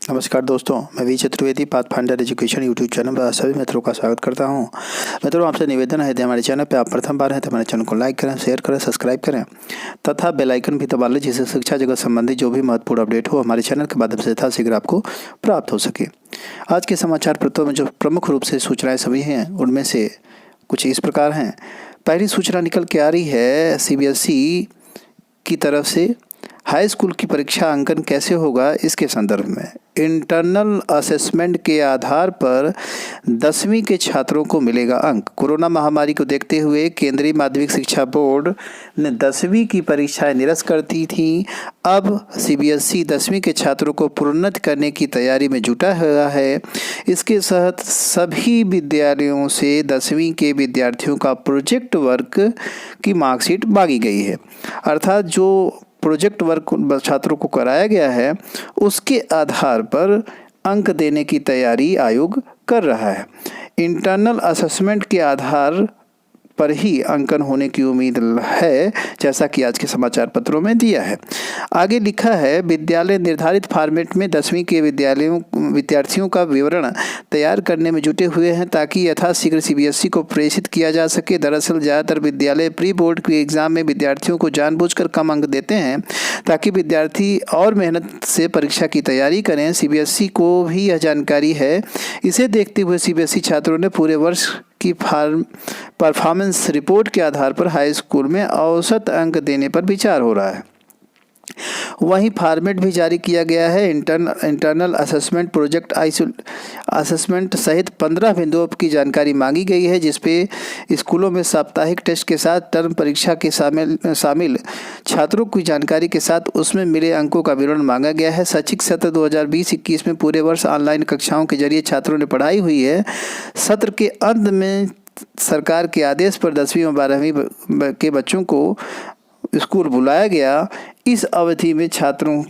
नमस्कार दोस्तों, मैं V Chaturvedi Pathfinder education YouTube channel पर सभी मित्रों का स्वागत करता हूं। मित्रों, आपसे निवेदन है कि हमारे चैनल पर आप प्रथम बार हैं तो हमारे चैनल को लाइक करें, शेयर करें, सब्सक्राइब करें तथा बेल आइकन भी दबा लें, जिससे शिक्षा जगत संबंधी जो भी महत्वपूर्ण अपडेट हो हमारे चैनल के माध्यम से यथाशीघ्र आपको प्राप्त हो सके। आज के समाचार पत्रों में जो प्रमुख रूप से सूचनाएँ सभी हैं उनमें से कुछ इस प्रकार हैं। पहली सूचना निकल के आ रही है CBSE की तरफ से। हाई स्कूल की परीक्षा अंकन कैसे होगा, इसके संदर्भ में इंटरनल असेसमेंट के आधार पर 10वीं के छात्रों को मिलेगा अंक। कोरोना महामारी को देखते हुए केंद्रीय माध्यमिक शिक्षा बोर्ड ने 10वीं की परीक्षाएं निरस्त कर दी थी। अब CBSE 10वीं के छात्रों को प्रोन्नत करने की तैयारी में जुटा हुआ है। इसके तहत सभी विद्यालयों से 10वीं के विद्यार्थियों का प्रोजेक्ट वर्क की मार्कशीट मांगी गई है। अर्थात जो प्रोजेक्ट वर्क छात्रों को कराया गया है उसके आधार पर अंक देने की तैयारी आयोग कर रहा है। इंटरनल असेसमेंट के आधार पर ही अंकन होने की उम्मीद है, जैसा कि आज के समाचार पत्रों में दिया है। आगे लिखा है, विद्यालय निर्धारित फॉर्मेट में 10वीं के विद्यार्थियों का विवरण तैयार करने में जुटे हुए हैं ताकि यथाशीघ्र CBSE को प्रेषित किया जा सके। दरअसल ज़्यादातर विद्यालय प्री बोर्ड के एग्जाम में विद्यार्थियों को जानबूझकर कम अंक देते हैं ताकि विद्यार्थी और मेहनत से परीक्षा की तैयारी करें। CBSE को भी यह जानकारी है। इसे देखते हुए CBSE छात्रों ने पूरे वर्ष की परफॉर्मेंस रिपोर्ट के आधार पर हाई स्कूल में औसत अंक देने पर विचार हो रहा है। वहीं फॉर्मेट भी जारी किया गया है। इंटरनल असेसमेंट, प्रोजेक्ट असेसमेंट सहित 15 बिंदुओं की जानकारी मांगी गई है, जिसपे स्कूलों में साप्ताहिक टेस्ट के साथ टर्म परीक्षा के शामिल छात्रों की जानकारी के साथ उसमें मिले अंकों का विवरण मांगा गया है। शैक्षिक सत्र 2020-21 में पूरे वर्ष ऑनलाइन कक्षाओं के जरिए छात्रों ने पढ़ाई हुई है। सत्र के अंत में सरकार के आदेश पर 10वीं और 12वीं के बच्चों को स्कूल बुलाया गया। इस अवधि में छात्रों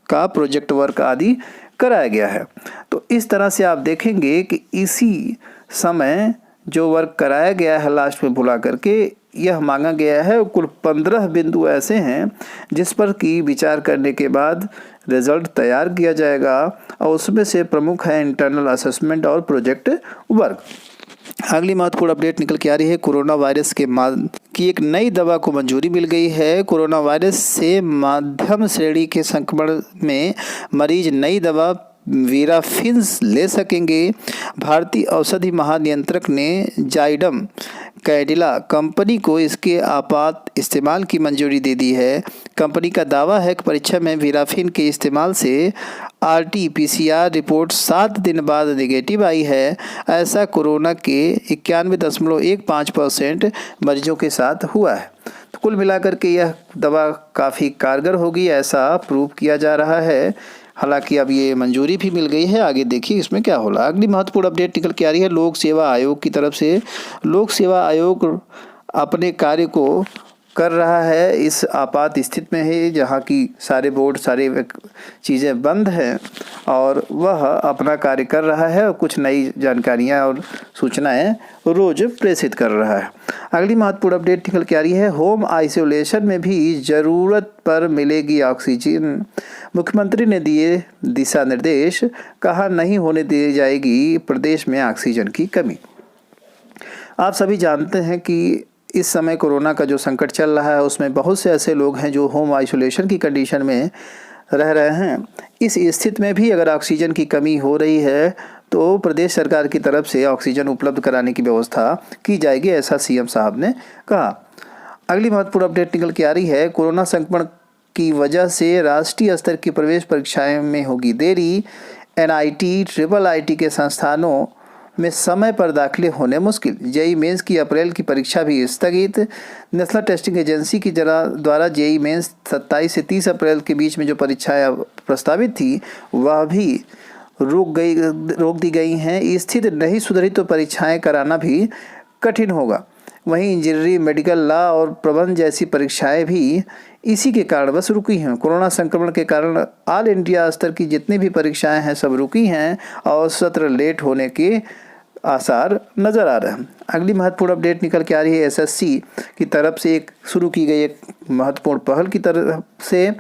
का प्रोजेक्ट वर्क आदि कराया गया है। तो इस तरह से आप देखेंगे कि इसी समय जो वर्क कराया गया है लास्ट में बुला करके यह मांगा गया है। कुल 15 बिंदु ऐसे हैं जिस पर कि विचार करने के बाद रिजल्ट तैयार किया जाएगा और उसमें से प्रमुख है इंटरनल असेसमेंट और प्रोजेक्ट वर्क। अगली महत्वपूर्ण अपडेट निकल के आ रही है, कोरोना वायरस की एक नई दवा को मंजूरी मिल गई है। कोरोना वायरस से मध्यम श्रेणी के संक्रमण में मरीज नई दवा वीराफिन्स ले सकेंगे। भारतीय औषधि महानियंत्रक ने जाइडम कैडिला कंपनी को इसके आपात इस्तेमाल की मंजूरी दे दी है। कंपनी का दावा है कि परीक्षा में वीराफिन के इस्तेमाल से RT-PCR रिपोर्ट 7 दिन बाद नेगेटिव आई है। ऐसा कोरोना के 91.15% मरीजों के साथ हुआ है। तो कुल मिलाकर के यह दवा काफ़ी कारगर होगी, ऐसा प्रूव किया जा रहा है। हालांकि अब ये मंजूरी भी मिल गई है, आगे देखिए इसमें क्या होला। अगली महत्वपूर्ण अपडेट निकल के आ रही है लोक सेवा आयोग की तरफ से। लोक सेवा आयोग अपने कार्य को कर रहा है इस आपात स्थिति में है, जहाँ की सारे बोर्ड सारे चीज़ें बंद हैं और वह अपना कार्य कर रहा है और कुछ नई जानकारियाँ और सूचनाएं रोज प्रेषित कर रहा है। अगली महत्वपूर्ण अपडेट निकल के आ रही है, होम आइसोलेशन में भी ज़रूरत पर मिलेगी ऑक्सीजन। मुख्यमंत्री ने दिए दिशा निर्देश, कहा नहीं होने दी जाएगी प्रदेश में ऑक्सीजन की कमी। आप सभी जानते हैं कि इस समय कोरोना का जो संकट चल रहा है उसमें बहुत से ऐसे लोग हैं जो होम आइसोलेशन की कंडीशन में रह रहे हैं। इस स्थिति में भी अगर ऑक्सीजन की कमी हो रही है तो प्रदेश सरकार की तरफ से ऑक्सीजन उपलब्ध कराने की व्यवस्था की जाएगी, ऐसा CM साहब ने कहा। अगली महत्वपूर्ण अपडेट निकल के आ रही है, कोरोना संक्रमण की वजह से राष्ट्रीय स्तर की प्रवेश परीक्षाएं में होगी देरी। NIT, IIIT के संस्थानों में समय पर दाखिले होने मुश्किल। JEE मेंस की अप्रैल की परीक्षा भी स्थगित। नेशनल टेस्टिंग एजेंसी की द्वारा JEE मेंस 27 से 30 अप्रैल के बीच में जो परीक्षाएं प्रस्तावित थी वह भी रोक दी गई हैं। स्थिति नहीं सुधरी तो परीक्षाएं कराना भी कठिन होगा। वहीं इंजीनियरिंग, मेडिकल, लॉ और प्रबंधन जैसी परीक्षाएं भी इसी के कारण बस रुकी हैं। कोरोना संक्रमण के कारण ऑल इंडिया स्तर की जितनी भी परीक्षाएं हैं सब रुकी हैं और सत्र लेट होने के आसार नज़र आ रहे हैं। अगली महत्वपूर्ण अपडेट निकल के आ रही है एसएससी की तरफ से शुरू की गई एक महत्वपूर्ण पहल की तरफ से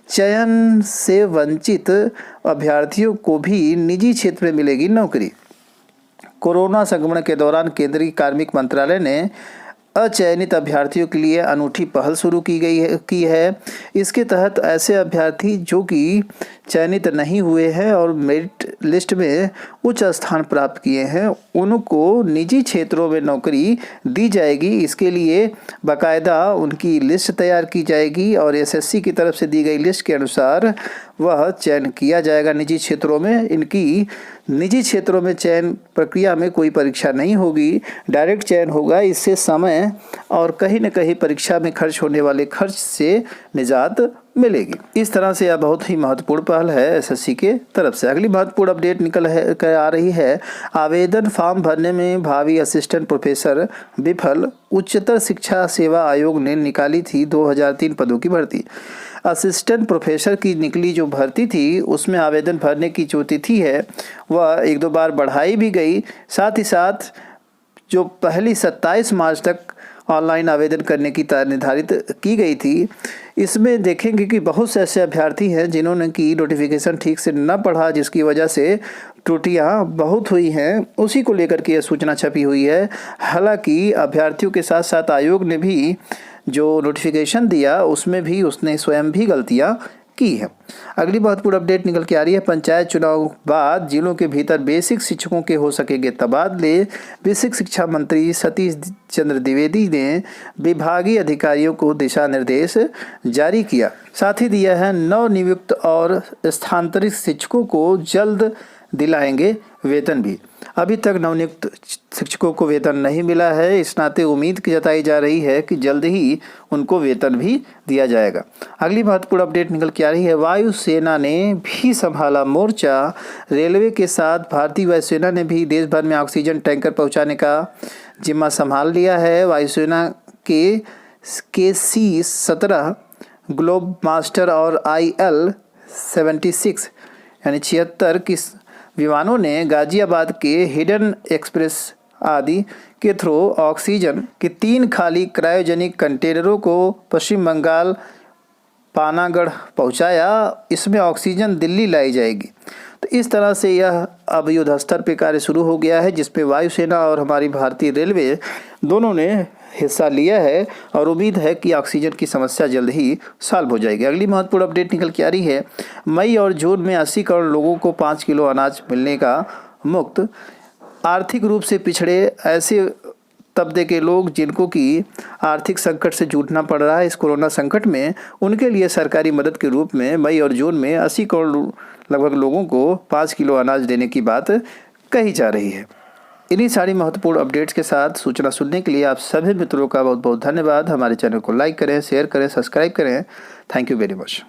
चयन से वंचित अभ्यर्थियों को भी निजी क्षेत्र में मिलेगी नौकरी। कोरोना संक्रमण के दौरान केंद्रीय कार्मिक मंत्रालय ने अचयनित अभ्यर्थियों के लिए अनूठी पहल शुरू की है। इसके तहत ऐसे अभ्यर्थी जो कि चयनित नहीं हुए हैं और मेरिट लिस्ट में उच्च स्थान प्राप्त किए हैं, उनको निजी क्षेत्रों में नौकरी दी जाएगी। इसके लिए बाकायदा उनकी लिस्ट तैयार की जाएगी और एसएससी की तरफ से दी गई लिस्ट के अनुसार वह चयन किया जाएगा निजी क्षेत्रों में। इनकी निजी क्षेत्रों में चयन प्रक्रिया में कोई परीक्षा नहीं होगी, डायरेक्ट चयन होगा। इससे समय और कहीं न कहीं परीक्षा में खर्च होने वाले खर्च से निजात मिलेगी। इस तरह से यह बहुत ही महत्वपूर्ण पहल है एसएससी के तरफ से। अगली महत्वपूर्ण अपडेट निकल आ रही है आवेदन फॉर्म भरने में भावी असिस्टेंट प्रोफेसर विफल। उच्चतर शिक्षा सेवा आयोग ने निकाली थी 2003 पदों की भर्ती। असिस्टेंट प्रोफेसर की निकली जो भर्ती थी उसमें आवेदन भरने की जो तिथि है वह 1-2 बार बढ़ाई भी गई। साथ ही साथ जो पहली 27 मार्च तक ऑनलाइन आवेदन करने की निर्धारित की गई थी। इसमें देखेंगे कि बहुत से ऐसे अभ्यर्थी हैं जिन्होंने की नोटिफिकेशन ठीक से न पढ़ा, जिसकी वजह से त्रुटियां बहुत हुई हैं। उसी को लेकर के यह सूचना छपी हुई है। हालांकि अभ्यर्थियों के साथ साथ आयोग ने भी जो नोटिफिकेशन दिया उसमें भी उसने स्वयं भी गलतियां की है। अगली महत्वपूर्ण अपडेट निकल के आ रही है पंचायत चुनाव बाद जिलों के भीतर बेसिक शिक्षकों के हो सकेंगे तबादले। बेसिक शिक्षा मंत्री सतीश चंद्र द्विवेदी ने विभागीय अधिकारियों को दिशा निर्देश जारी किया। साथ ही दिया है नवनियुक्त और स्थानांतरित शिक्षकों को जल्द दिलाएंगे वेतन भी। अभी तक नवनियुक्त शिक्षकों को वेतन नहीं मिला है, इस नाते उम्मीद की जताई जा रही है कि जल्द ही उनको वेतन भी दिया जाएगा। अगली महत्वपूर्ण अपडेट निकल के आ रही है वायुसेना ने भी संभाला मोर्चा। रेलवे के साथ भारतीय वायुसेना ने भी देश भर में ऑक्सीजन टैंकर पहुंचाने का जिम्मा संभाल लिया है। वायुसेना के KC-17 ग्लोब मास्टर और IL-76 यानी 76 की विमानों ने गाजियाबाद के हिडन एक्सप्रेस आदि के थ्रू ऑक्सीजन के 3 खाली क्रायोजेनिक कंटेनरों को पश्चिम बंगाल पानागढ़ पहुंचाया। इसमें ऑक्सीजन दिल्ली लाई जाएगी। तो इस तरह से यह अब युद्ध स्तर पर कार्य शुरू हो गया है, जिसपे वायुसेना और हमारी भारतीय रेलवे दोनों ने हिस्सा लिया है और उम्मीद है कि ऑक्सीजन की समस्या जल्द ही सॉल्व हो जाएगी। अगली महत्वपूर्ण अपडेट निकल के आ रही है मई और जून में 80 करोड़ लोगों को 5 किलो अनाज मिलने का मुक्त। आर्थिक रूप से पिछड़े ऐसे तबके के लोग जिनको कि आर्थिक संकट से जूझना पड़ रहा है इस कोरोना संकट में, उनके लिए सरकारी मदद के रूप में मई और जून में 80 करोड़ लगभग लोगों को 5 किलो अनाज देने की बात कही जा रही है। इन्हीं सारी महत्वपूर्ण अपडेट्स के साथ सूचना सुनने के लिए आप सभी मित्रों का बहुत बहुत धन्यवाद। हमारे चैनल को लाइक करें, शेयर करें, सब्सक्राइब करें। Thank you very much.